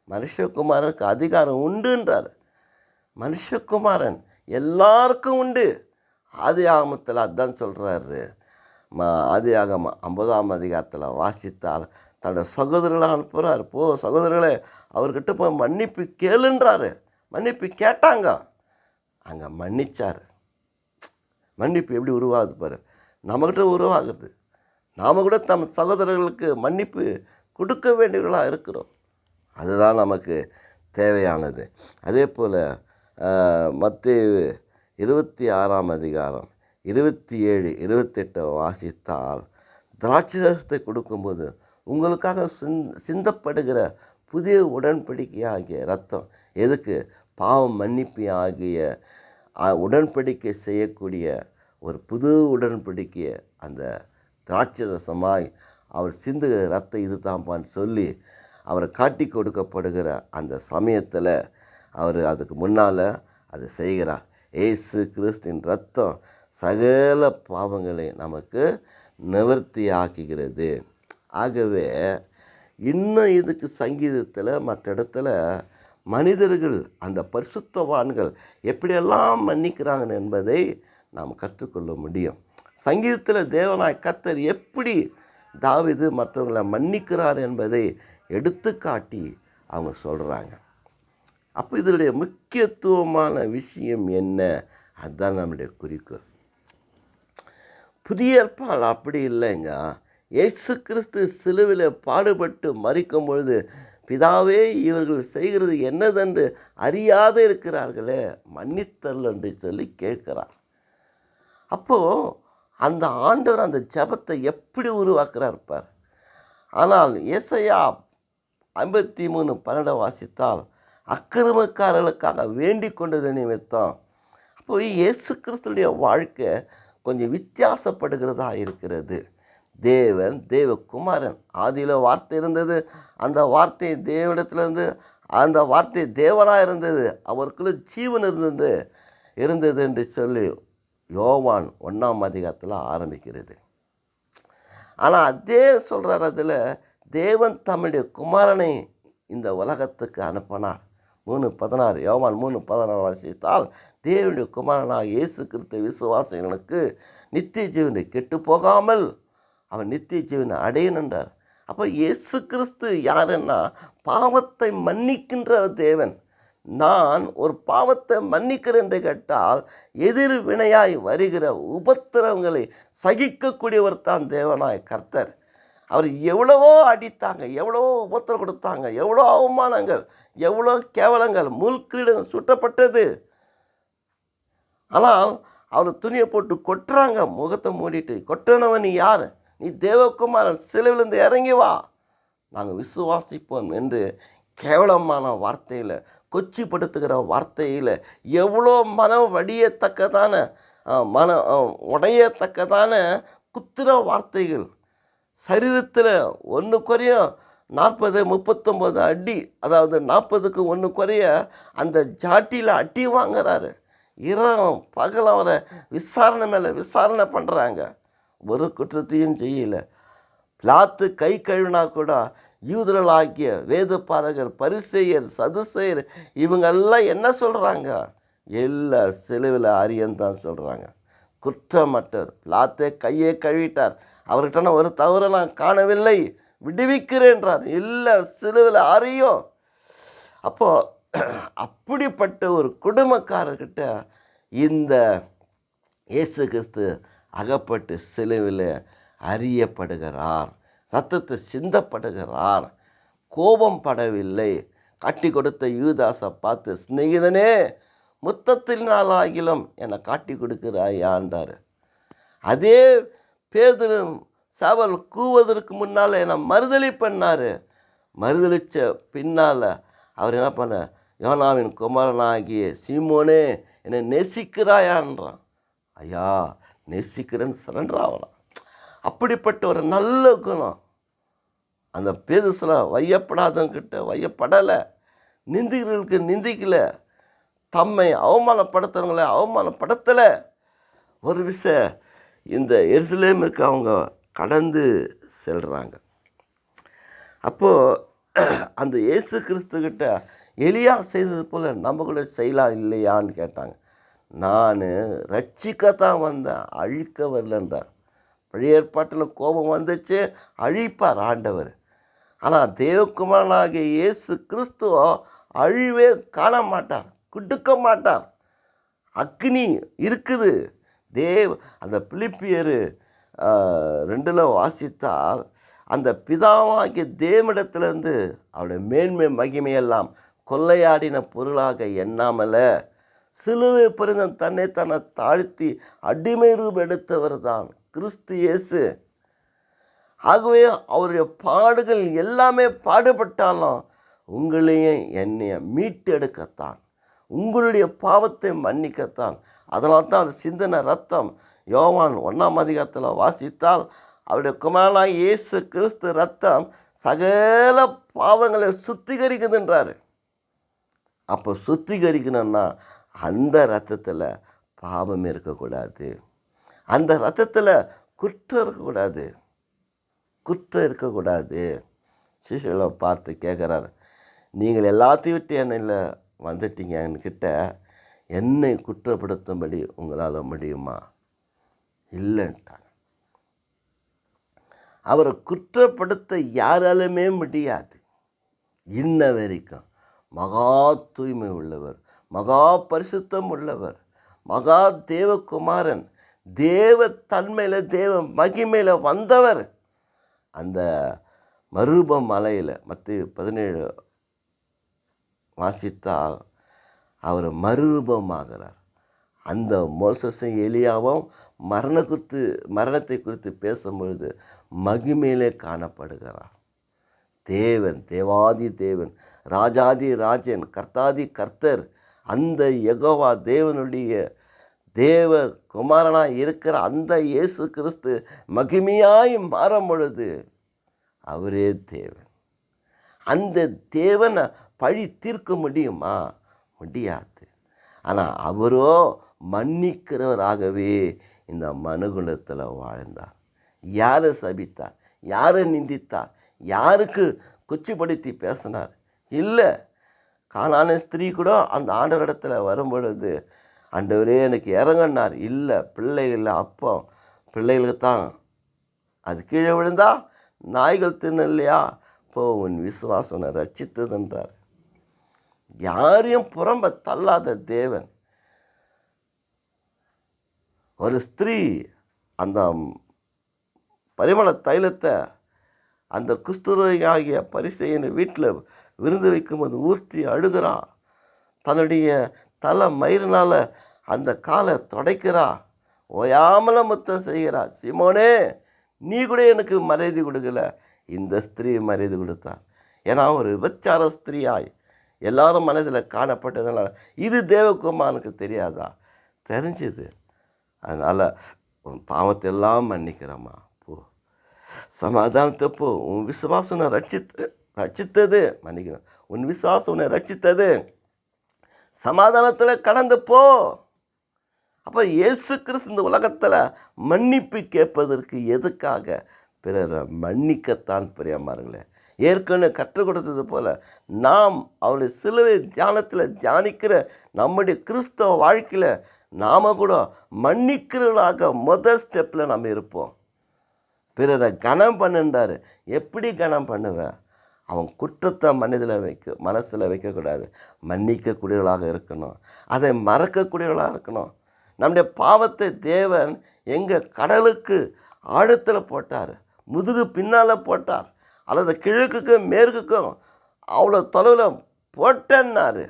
மனுஷகுமாரனுக்கு அதிகாரம் உண்டுன்றார். மனுஷகுமாரன் எல்லாருக்கும் உண்டு. ஆதி ஆகமத்தில் அதுதான் சொல்கிறாரு. ஆதி ஆகமம் 50ஆம் அதிகாரத்தில் வாசித்தால் தன்னோட சகோதரர்களை அனுப்புகிறார். சகோதரர்களே, அவர்கிட்ட போய் மன்னிப்பு கேளுன்றாரு. மன்னிப்பு கேட்டாங்க, அங்கே மன்னிச்சார். மன்னிப்பு எப்படி உருவாகுது பாரு, நம்மக்கிட்ட உருவாகுது. நாம் கூட தம் சகோதரர்களுக்கு மன்னிப்பு கொடுக்க வேண்டியவர்களாக இருக்கிறோம். அதுதான் நமக்கு தேவையானது. அதே போல் மத்தேயு 26ஆம் அதிகாரம் 27-28 வாசித்தால், திராட்சரசத்தை கொடுக்கும்போது உங்களுக்காக சிந்தப்படுகிற புதிய உடன்படிக்கையாகிய இரத்தம் எதுக்கு? பாவம் மன்னிப்பு ஆகிய உடன்படிக்கை செய்யக்கூடிய ஒரு புது உடன்படிக்கையை அந்த திராட்சரசமாய் அவர் சிந்துகிற ரத்தம் இது தான்ப்பான்னு சொல்லி அவரை காட்டி கொடுக்கப்படுகிற அந்த சமயத்தில் அவர் அதுக்கு முன்னால் அது செய்கிறார். இயேசு கிறிஸ்துவின் ரத்தம் சகல பாவங்களை நமக்கு நிவர்த்தி ஆக்குகிறது. ஆகவே இன்னும் இதுக்கு சங்கீதத்தில் மற்ற இடத்துல மனிதர்கள் அந்த பரிசுத்தவான்கள் எப்படியெல்லாம் மன்னிக்கிறாங்க என்பதை நாம் கற்றுக்கொள்ள முடியும். சங்கீதத்தில் தேவனாய் கர்த்தர் எப்படி தாவீது மற்றவங்களை மன்னிக்கிறார் என்பதை எடுத்துக்காட்டி அவங்க சொல்கிறாங்க. அப்போ இதனுடைய முக்கியத்துவமான விஷயம் என்ன? அதுதான் நம்முடைய குறிக்கோள். புதிய ஏற்பாடு அப்படி இல்லைங்க. இயேசு கிறிஸ்து சிலுவையில் பாடுபட்டு மரிக்கும் பொழுது, பிதாவே இவர்கள் செய்கிறது என்னதென்று அறியாத இருக்கிறார்களே, மன்னித்தல் என்று சொல்லி கேட்கிறார். அப்போது அந்த ஆண்டவர் அந்த ஜெபத்தை எப்படி உருவாக்குறார் பார். ஆனால் ஏசாயா 53:12 வாசித்தால், அக்கிரமக்காரர்களுக்காக வேண்டிக் கொண்டது நிமித்தம். அப்போ இயேசு கிறிஸ்துடைய வாழ்க்கை கொஞ்சம் வித்தியாசப்படுகிறதா இருக்கிறது. தேவன் தேவகுமாரன். ஆதியில் வார்த்தை இருந்தது, அந்த வார்த்தை தேவனிடத்திலிருந்து, அந்த வார்த்தை தேவனாக இருந்தது, அவருக்குள்ள ஜீவன் இருந்தது என்று சொல்லி யோவான் 1ஆம் அதிகாரத்தில் ஆரம்பிக்கிறது. ஆனால் அதே சொல்கிறார், அதில் தேவன் தம்முடைய குமாரனை இந்த உலகத்துக்கு அனுப்பினார். 3:16 யோவான் 3:16 வாசித்தால், தேவனுடைய குமாரனாக இயேசு கிறிஸ்து விசுவாசிகளுக்கு நித்திய ஜீவனை கெட்டு போகாமல் அவன் நித்திய ஜீவனை அடையணுன்றார். அப்போ இயேசு கிறிஸ்து யாருன்னா, பாவத்தை மன்னிக்கின்ற தேவன். நான் ஒரு பாவத்தை மன்னிக்கிறேன் என்று கேட்டால் எதிர் வினையாய் வருகிற உபத்திரவங்களை சகிக்கக்கூடியவர் தான் தேவனாய் கர்த்தர். அவர் எவ்வளவோ அடித்தாங்க, எவ்வளவோ உபத்திரம் கொடுத்தாங்க, எவ்வளோ அவமானங்கள், எவ்வளோ கேவலங்கள், முள்கிரீடம் சுட்டப்பட்டது. ஆனால் அவர் துணியை போட்டு கொட்டுறாங்க, முகத்தை மூடிட்டு. கொட்டினவன் நீ யார்? நீ தேவகுமாரன், சிலுவிலிருந்து இறங்கி வா, நாங்கள் விசுவாசிப்போம் என்று கேவலமான வார்த்தையில், கொச்சிப்படுத்துகிற வார்த்தையில், எவ்வளோ மனம் வடியத்தக்கதான, உடையத்தக்கதான குத்துற வார்த்தைகள், சரீரத்தில் 1 குறையும் 40 39 அடி, அதாவது 40க்கு 1 குறைய அந்த ஜாட்டியில் அடி வாங்குறாரு. இரவும் பகல் அவரை விசாரணை மேலே விசாரணை பண்ணுறாங்க. ஒரு குற்றத்தையும் செய்யலை. பிலாத்து கை கழுவினா கூட யூதர்களாகிய வேத பாரகர், பரிசேயர், சதுசேயர் இவங்கெல்லாம் என்ன சொல்கிறாங்க? எல்லா சிலுவையில் அரியந்தான் சொல்கிறாங்க. குற்றமற்றவர். பிலாத்தே கையே கழுவிட்டார். அவர்கிட்ட ஒரு தவறை நான் காணவில்லை, விடுவிக்கிறேன்றார். இல்லை, சிலுவையில் அறியும். அப்போது அப்படிப்பட்ட ஒரு குடும்பக்காரர்கிட்ட இந்த இயேசு கிறிஸ்து அகப்பட்டு சிலுவையில் அறியப்படுகிறார், ரத்தத்தை சிந்தப்படுகிறார். கோபம் படவில்லை. காட்டி கொடுத்த யூதாசை பார்த்து, சிநேகிதனே முத்தத்தினாலாகிலும் என்னை காட்டி கொடுக்கிறாயான்றார். அதே பேதுரு சவல் கூவதற்கு முன்னால் என்னை மறுதலி பண்ணார். மறுதளித்த பின்னால் அவர் என்ன பண்ண, யோனாவின் குமாரனாகிய சீமோனே என்னை நேசிக்கிறாயான்றான். ஐயா, நேசிக்கிறேன்னு சரண்டர் ஆகலாம். அப்படிப்பட்ட ஒரு நல்ல குணம் அந்த பேதுருல வையப்படாதவங்கிட்ட வையப்படலை, நிந்திகளுக்கு நிந்திக்கலை, தம்மை அவமானப்படுத்துறவங்களை அவமானப்படுத்தலை. ஒரு விஷயம், இந்த எருசலேமுக்கு அவங்க கடந்து செல்கிறாங்க. அப்போது அந்த இயேசு கிறிஸ்துக்கிட்ட எலியா செய்தது போல் நம்ம கூட செய்யலாம் இல்லையான்னு கேட்டாங்க. நான் ரட்சிக்கத்தான் வந்தேன், அழிக்க வரலன்றார். பழைய ஏற்பாட்டில் கோபம் வந்துச்சு, அழிப்பார் ஆண்டவர். ஆனால் தேவகுமாரனாகிய இயேசு கிறிஸ்துவோ அழிவே காண மாட்டார், குடுக்க மாட்டார். அக்னி இருக்குது. அந்த பிலிப்பியர் 2 வாசித்தால், அந்த பிதாவாகிய தேவனிடத்திலிருந்து அவருடைய மேன்மை மகிமையெல்லாம் கொள்ளையாடின பொருளாக எண்ணாமல சிலுவை பருங்கன் தன்னை தாழ்த்தி அடிமை ரூபம் எடுத்தவர் தான் கிறிஸ்து இயேசு. ஆகவே அவருடைய பாடுகள் எல்லாமே பாடுபட்டாலும் உங்களையும் என்னைய மீட்டெடுக்கத்தான், உங்களுடைய பாவத்தை மன்னிக்கத்தான். அதனால தான் அவர் சிந்தின ரத்தம். யோவான் 1ஆம் அதிகாரத்தில் வாசித்தால், அவருடைய குமாரனாகிய இயேசு கிறிஸ்து ரத்தம் சகல பாவங்களை சுத்திகரிக்குதுன்றார். அப்போ சுத்திகரிக்கணும்னா அந்த ரத்தத்தில் பாவம் இருக்கக்கூடாது, அந்த ரத்தத்தில் குற்றம் இருக்கக்கூடாது, குற்றம் இருக்கக்கூடாது. சிசுகளை பார்த்து கேட்குறாரு, நீங்கள் எல்லாத்தையும் விட்டு என்னையில் வந்துட்டீங்க, என்கிட்ட என்னை குற்றப்படுத்தும்படி உங்களால் முடியுமா? இல்லைன்ட்டாங்க. அவரை குற்றப்படுத்த யாராலுமே முடியாது. இன்ன வரைக்கும் மகா தூய்மை உள்ளவர், மகா பரிசுத்தம் உள்ளவர், மகா தேவகுமாரன், தேவ தன்மையில் தேவ மகிமையில் வந்தவர். அந்த மருப மலையில் மத்திய 17 வாசித்தால் அவர் மறுரூபமாகிறார். அந்த மோசஸும் எலியாவும் மரணத்தை குறித்து பேசும்பொழுது மகிமையிலே காணப்படுகிறார். தேவன், தேவாதி தேவன், ராஜாதி ராஜன், கர்த்தாதி கர்த்தர், அந்த யெகோவா தேவனுடைய தேவ குமாரனாய் இருக்கிற அந்த இயேசு கிறிஸ்து மகிமையாய் மாறும் பொழுது அவரே தேவன். அந்த தேவனை பழி தீர்க்க முடியுமா? முடியாது. ஆனால் அவரோ மன்னிக்கிறவராகவே இந்த மனுகுலத்தில் வாழ்ந்தார். யாரை சபித்தார்? யாரை நிந்தித்தார்? யாருக்கு கொச்சிப்படுத்தி பேசினார்? இல்லை. கானான ஸ்திரீ கூட அந்த ஆண்டவரிடத்தில் வரும்பொழுது, ஆண்டவரே எனக்கு இறங்கினார். இல்லை, பிள்ளைகள் அப்போ பிள்ளைகளுக்கு தான் அது கீழே விழுந்தா நாய்கள் தின்னு இல்லையா? இப்போ உன் விசுவாசனை ரட்சித்ததுன்றார். யாரையும் புறம்ப தள்ளாத தேவன். ஒரு ஸ்திரீ அந்த பரிமள தைலத்தை அந்த குஷ்டரோகியாகிய பரிசேயன் வீட்டில் விருந்து வைக்கும்போது ஊற்றி அழுகிறா. தன்னுடைய தலை மயிரினால் அந்த காலை துடைக்கிறா. ஓயாமல முத்தம் செய்கிறா. சீமோனே, நீ கூட எனக்கு மரியாதை கொடுக்கல. இந்த ஸ்திரீ மரியாதை கொடுத்தா. ஏன்னா ஒரு விபச்சார ஸ்திரீயாய் எல்லாரும் மனதில் காணப்பட்டதுனால இது தேவகுமாரனுக்கு தெரியாதா? தெரிஞ்சுது. அதனால் உன் பாவத்தை எல்லாம் மன்னிக்கிறம்மா போ. சமாதானத்தை போ, உன் விசுவாசம் உன்னை ரட்சித்தது, மன்னிக்கணும், உன் விசுவாசம் உன்னை ரட்சித்தது, சமாதானத்தில் கடந்து போ. அப்போ இயேசு கிறிஸ்து இந்த உலகத்தில் மன்னிப்பு கேட்பதற்கு எதுக்காக? பிறரை மன்னிக்கத்தான் பிரியமானங்களே. ஏற்கனவே கற்றுக் கொடுத்தது போல் நாம் அவருடைய சிலுவை தியானத்தில் தியானிக்கிற நம்முடைய கிறிஸ்தவ வாழ்க்கையில் நாம் கூட மன்னிக்கிறவர்களாக முதல் ஸ்டெப்பில் நம்ம இருப்போம். பிறரை கனம் பண்ணுன்றார். எப்படி கனம் பண்ணுவேன்? அவன் குற்றத்தை மனசில் வைக்கக்கூடாது. மன்னிக்கக்கூடியவர்களாக இருக்கணும். அதை மறக்கக்கூடியவர்களாக இருக்கணும். நம்முடைய பாவத்தை தேவன் எங்கள் கடலுக்கு ஆழத்தில் போட்டார், முதுகு பின்னால் போட்டார், அல்லது கிழக்குக்கும் மேற்குக்கும் அவ்வளோ தொலைவில் போட்டேன்னாரு.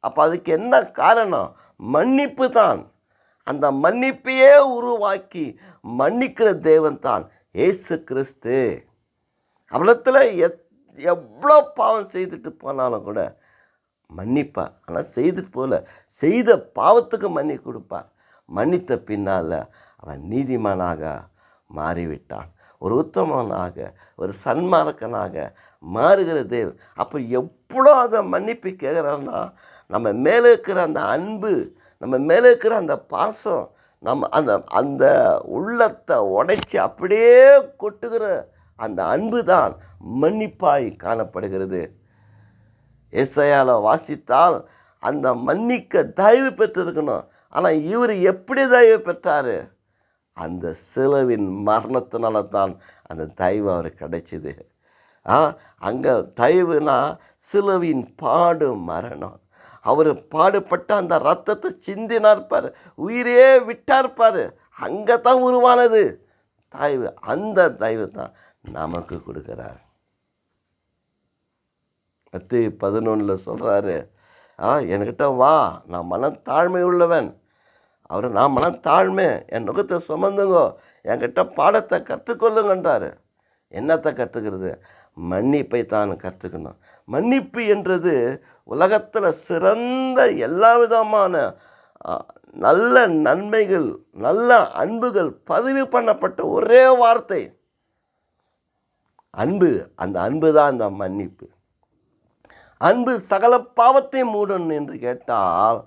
அப்போ அதுக்கு என்ன காரணம்? மன்னிப்பு தான். அந்த மன்னிப்பையே உருவாக்கி மன்னிக்கிற தேவன் தான் இயேசு கிறிஸ்து. அவ்வளோத்தில் எவ்வளோ பாவம் செய்துட்டு போனாலும் கூட மன்னிப்பார். ஆனால் செய்துட்டு போல செய்த பாவத்துக்கு மன்னி கொடுப்பார். மன்னித்த பின்னால் அவன் நீதிமானாக மாறிவிட்டான். ஒரு உத்தமனாக, ஒரு சன்மார்க்கனாக மாறுகிற தேவன். அப்போ எவ்வளோ அதை மன்னிப்பு கேட்குறான்னா, நம்ம மேலே இருக்கிற அந்த அன்பு, நம்ம மேலே இருக்கிற அந்த பாசம், நம்ம அந்த அந்த உள்ளத்தை உடைச்சி அப்படியே கொட்டுகிற அந்த அன்பு தான் மன்னிப்பாய் காணப்படுகிறது. ஏசாயால வாசித்தால் அந்த மன்னிக்க தயவு பெற்றிருக்கணும். ஆனால் இவர் எப்படி தயவு பெற்றார்? அந்த சிலுவின் மரணத்தினால தான் அந்த தயவு அவருக்கு கிடைச்சிது. அங்கே தயவுனா சிலுவின் பாடு மரணம். அவர் பாடுபட்ட அந்த ரத்தத்தை சிந்தினார்ப்பார், உயிரே விட்டார்ப்பார். அங்கே தான் உருவானது தயவு. அந்த தயவு தான் நமக்கு கொடுக்குறார். 10:11 சொல்கிறாரு, என்கிட்ட வா, நான் மனத்தாழ்மை உள்ளவன். நான் மனத்தாழ்மை, என் நுகத்தை சுமந்துங்கோ, என்கிட்ட பாடத்தை கற்றுக்கொள்ளுங்கன்றார். என்னத்தை கற்றுக்கிறது? மன்னிப்பை தான் கற்றுக்கணும். மன்னிப்பு என்றது உலகத்தில் சிறந்த எல்லா விதமான நல்ல நன்மைகள், நல்ல அன்புகள் பதிவு பண்ணப்பட்ட ஒரே வார்த்தை அன்பு. அந்த அன்பு தான் அந்த மன்னிப்பு. அன்பு சகல பாவத்தையும் மூடும் என்று கேட்டால்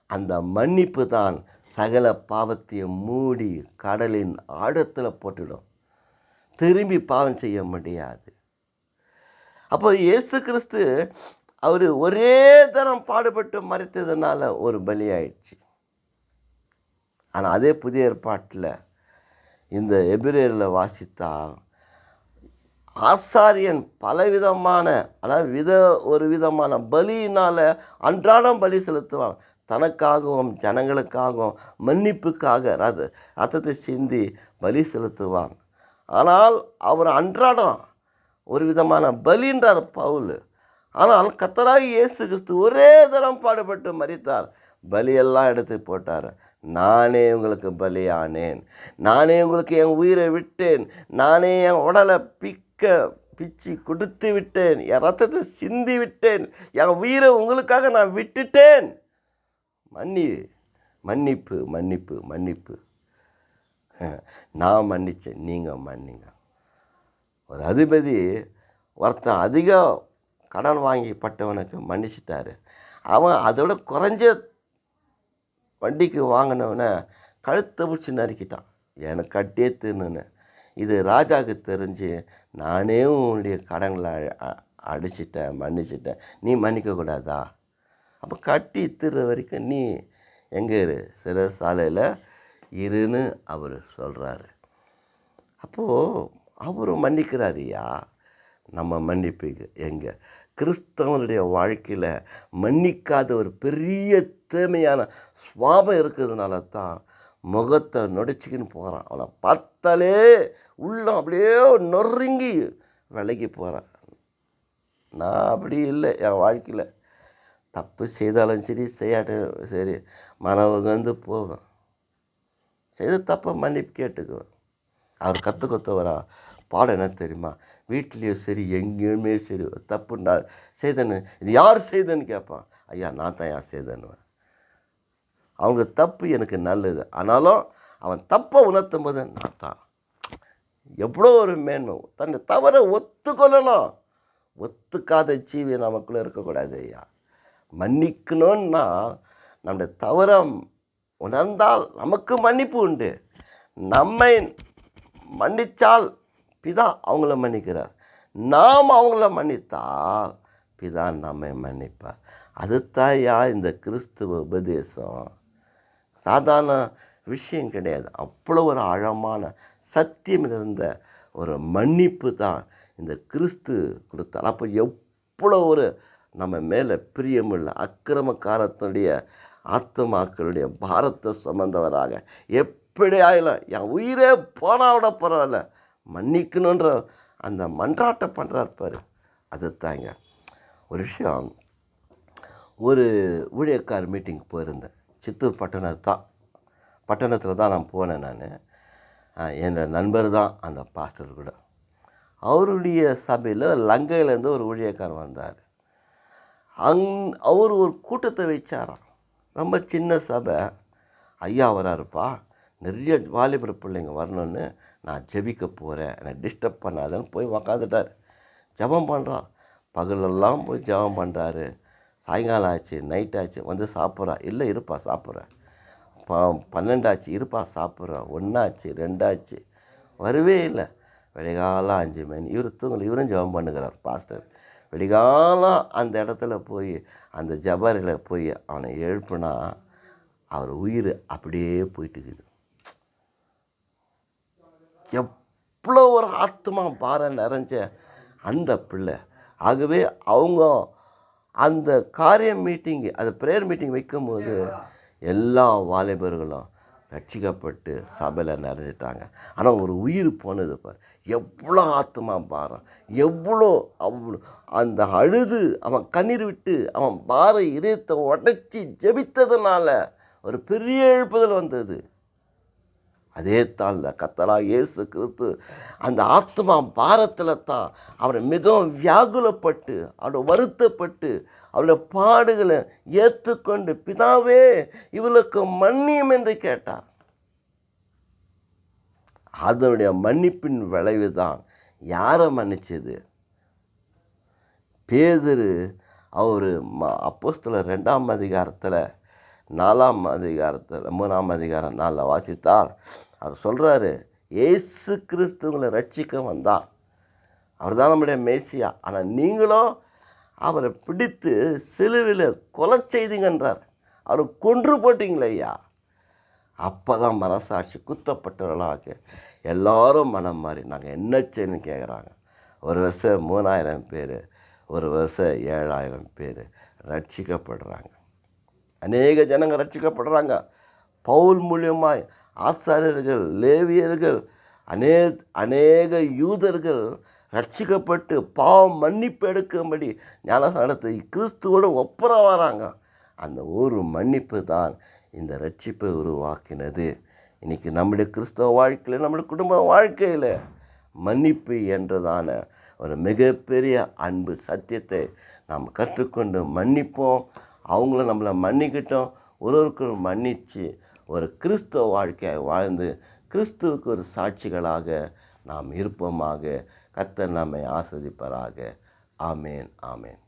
அந்த மன்னிப்பு தான் சகல பாவத்தையும் மூடி கடலின் ஆழத்தில் போட்டுடும். திரும்பி பாவம் செய்ய முடியாது. அப்போ இயேசு கிறிஸ்து அவர் ஒரே தரம் பாடுபட்டு மறித்ததுனால ஒரு பலியாயிடுச்சு. ஆனால் அதே புதிய ஏற்பாட்டில் இந்த எபிரேயரில் வாசித்தால் ஆசாரியன் பலவிதமான, அதாவது ஒரு விதமான பலியினால் அன்றாடம் பலி செலுத்துவான். தனக்காகவும் ஜனங்களுக்காகவும் மன்னிப்புக்காக ரத்தத்தை சிந்தி பலி செலுத்துவான். ஆனால் அவர் அன்றாடம் ஒரு விதமான பலின்றார் பவுல். ஆனால் கர்த்தராகிய இயேசு கிறிஸ்து ஒரே தரம் பாடுபட்டு மரித்தார். பலியெல்லாம் எடுத்து போட்டார். நானே உங்களுக்கு பலியானேன், நானே உங்களுக்கு என் உயிரை விட்டேன், நானே என் உடலை பிச்சு கொடுத்து விட்டேன், என் ரத்தத்தை சிந்தி விட்டேன், என் உயிரை உங்களுக்காக நான் விட்டுட்டேன். மன்னிப்பு மன்னிப்பு மன்னிப்பு. நான் மன்னித்தேன், நீங்கள் மன்னிங்க. ஒரு அதிபதி ஒருத்தன் அதிக கடன் வாங்கிப்பட்டவனுக்கு மன்னிச்சிட்டாரு. அவன் அதோட குறைஞ்ச வண்டிக்கு வாங்கினவனை கழுத்தை பிடிச்சி நறுக்கிட்டான், எனக்கு கட்டியே தின்னுன்னு. இது ராஜாவுக்கு தெரிஞ்சு, நானே உன்னுடைய கடன்களை அடிச்சிட்டேன், மன்னிச்சிட்டேன், நீ மன்னிக்கக்கூடாதா? அப்போ கட்டி திரு வரைக்கும் நீ எங்கே இரு, சிறைசாலையில் இருன்னு அவர் சொல்கிறாரு. அப்போது அவரும் மன்னிக்கிறாரியா. நம்ம மன்னிப்புக்கு எங்கே? கிறிஸ்தவனுடைய வாழ்க்கையில் மன்னிக்காத ஒரு பெரிய தேமையான சுவாபம் இருக்கிறதுனால தான் முகத்தை நொடிச்சிக்கின்னு போகிறான். அவனை பார்த்தாலே உள்ளம் அப்படியே நொறுங்கி விலகி போகிறான். நான் அப்படி இல்லை. என் வாழ்க்கையில் தப்பு செய்தாலும் சரி, செய்யாட்டும் சரி, மனவகந்து போவேன். செய்த தப்பை மன்னிப்பு கேட்டுக்குவேன். அவர் கற்றுக் கொடுத்தவரா பாடம் என்ன தெரியுமா? வீட்லேயும் சரி, எங்கேயுமே சரி, தப்புண்டா செய்தேன்னு, இது யார் செய்தேன்னு கேட்பான். ஐயா, நான் தான் யார் செய்தேன்னுவேன். அவங்க தப்பு எனக்கு நல்லது, ஆனாலும் அவன் தப்பை உணர்த்தும் போது நான் தான் எவ்வளோ ஒரு மேன்மை. தன்னை தவற ஒத்துக்கொள்ளணும். ஒத்துக்காத ஜீவி நமக்குள்ளே இருக்கக்கூடாது ஐயா. மன்னிக்கணும்னா நம்முடைய தவற உணர்ந்தால் நமக்கு மன்னிப்பு உண்டு. நம்மை மன்னித்தால் பிதா அவங்கள மன்னிக்கிறார். நாம் அவங்கள மன்னித்தால் பிதா நம்மை மன்னிப்பார். அதுதான்யா இந்த கிறிஸ்துவ உபதேசம். சாதாரண விஷயம் கிடையாது. அவ்வளோ ஒரு ஆழமான சத்தியம் இருந்த ஒரு மன்னிப்பு தான் இந்த கிறிஸ்து கொடுத்தார். அப்போ எவ்வளோ ஒரு நம்ம மேலே பிரியமுள்ள அக்கிரமக்காரத்துடைய ஆத்மாக்களுடைய பாரத்தை சுமந்தவராக எப்படி ஆகலாம், என் உயிரே போனால் விட பரவாயில்ல மன்னிக்கணுன்ற அந்த மன்றாட்டை பண்ணுறாரு பாரு. அது தாங்க ஒரு விஷயம். ஒரு ஊழியக்கார் மீட்டிங் போயிருந்தேன். சித்தூர் பட்டணத்தில் தான் நான் போனேன். என் நண்பர் தான் அந்த பாஸ்டர் கூட. அவருடைய சபையில் லங்கையிலேருந்து ஒரு ஊழியக்காரர் வந்தார். அவர் ஒரு கூட்டத்தை வச்சாராம். ரொம்ப சின்ன சபை. ஐயா வராருப்பா, நிறைய வாலிபர் பிள்ளைங்க வரணுன்னு நான் ஜெபிக்க போகிறேன், என்னை டிஸ்டர்ப் பண்ணாதன்னு போய் உக்காந்துட்டார். ஜெபம் பண்ணுறான். பகலெல்லாம் போய் ஜெபம் பண்ணுறாரு. சாயங்காலம் ஆச்சு, நைட் ஆச்சு, வந்து சாப்பிட்றா. இல்லை இருப்பா சாப்பிட்றேன். 12 ஆச்சு, இருப்பா சாப்பிட்றேன். 1 ஆச்சு, 2 ஆச்சு, வரவே இல்லை. விடிகாலம் 5 மணி. இவர் தூங்கல. இவரும் ஜெபம் பண்ணுகிறார் பாஸ்டர். விடிகாலம் அந்த இடத்துல போய் அந்த ஜபரில் போய் அவனை எழுப்புனா அவர் உயிர் அப்படியே போயிட்டுக்குது. எவ்வளோ ஒரு ஆத்மா பாரம் நிறைஞ்ச அந்த பிள்ளை. ஆகவே அவங்க அந்த காரியம் மீட்டிங்கு, அது ப்ரேயர் மீட்டிங் வைக்கும்போது எல்லா வாலிபர்களும் ரட்சிக்கப்பட்டு சபையில் நிறைஞ்சிட்டாங்க. ஆனால் ஒரு உயிர் போனது பார். எவ்வளோ ஆத்மா பாரம், எவ்வளோ அந்த அழுது அவன் கண்ணீர் விட்டு அவன் பார இதயத்தை உடைச்சி ஜெபித்ததுனால ஒரு பெரிய எழுப்புதல் வந்தது. அதே தாளில் கர்த்தராகிய இயேசு கிறிஸ்து அந்த ஆத்மா பாரத்தில் தான் அவரை மிகவும் வியாகுலப்பட்டு அவரை வருத்தப்பட்டு அவருடைய பாடுகளை ஏற்றுக்கொண்டு பிதாவே இவளுக்கு மன்னியும் என்று கேட்டார். அதனுடைய மன்னிப்பின் விளைவு தான் யாரை மன்னிச்சது? பேதுரு. அவர் அப்போஸ்தலர் 2ஆம் அதிகாரத்தில் 4ஆம் அதிகாரத்தில் 3ஆம் அதிகாரம் 4 வாசித்தார். அவர் சொல்கிறாரு, இயேசு கிறிஸ்துவங்களை ரட்சிக்க வந்தார். அவர் தான் நம்முடைய மேசியா. ஆனால் நீங்களோ அவரை பிடித்து சிலுவையில் கொலை செய்தீங்கன்றார். அவரை கொன்று போட்டிங்களே ஐயா. அப்போ தான் மனசாட்சி குத்தப்பட்டவர்களாக எல்லாரும் மனம் மாறி நாங்கள் என்ன செய்யணும்னு கேட்குறாங்க. ஒரு வருஷம் 3000 பேர், ஒரு வருஷம் 7000 பேர் ரட்சிக்கப்படுறாங்க. அநேக ஜனங்க ரட்சிக்கப்படுறாங்க. பவுல் மூலியமாய் ஆசாரியர்கள், லேவியர்கள், அநேக யூதர்கள் ரட்சிக்கப்பட்டு பாவம் மன்னிப்பு எடுக்கும்படி ஞானஸ்நானத்தை கிறிஸ்துவோடு ஒப்புற வராங்க. அந்த ஒரு மன்னிப்பு தான் இந்த ரட்சிப்பை உருவாக்கினது. இன்றைக்கி நம்முடைய கிறிஸ்தவ வாழ்க்கையில், நம்முடைய குடும்ப வாழ்க்கையில் மன்னிப்பு என்றதான ஒரு மிகப்பெரிய அன்பு சத்தியத்தை நாம் கற்றுக்கொண்டு மன்னிப்போம். அவங்கள நம்மளை மன்னிக்கிட்டோம். ஒருவருக்கு மன்னித்து ஒரு கிறிஸ்தவ வாழ்க்கையை வாழ்ந்து கிறிஸ்துவுக்கு ஒரு சாட்சிகளாக நாம் இருப்போமாக. கர்த்தர் நம்மை ஆசீர்வதிப்பாராக. ஆமேன், ஆமேன்.